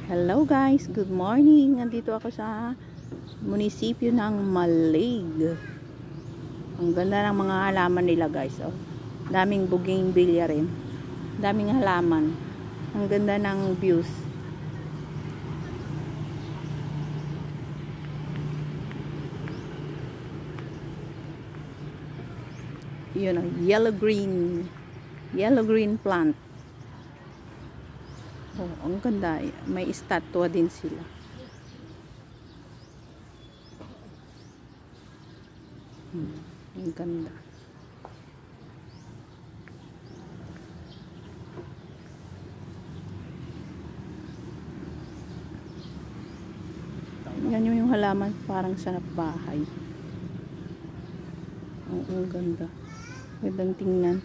Hello guys, good morning. Nandito ako sa munisipyo ng Malig. Ang ganda ng mga halaman nila guys. Oh. Daming bougainvillea rin. Daming halaman. Ang ganda ng views. Yun oh, yellow green plant. Oh, ang ganda. May estatwa din sila. Ang ganda. Yan yung halaman, parang sa bahay. Ang ganda. Gandang tingnan.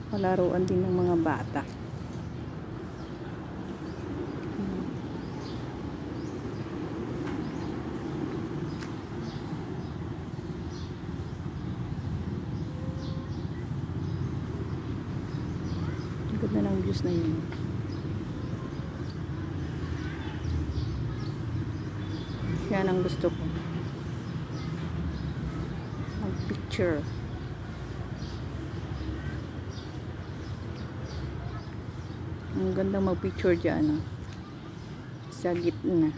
Palaruan din ng mga bata. Ang ganda ng views na yun. Yan ang gusto ko. Mag-picture. Ang ganda mag-picture dyan. Sa gitna.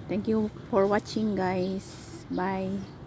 Thank you for watching guys. Bye.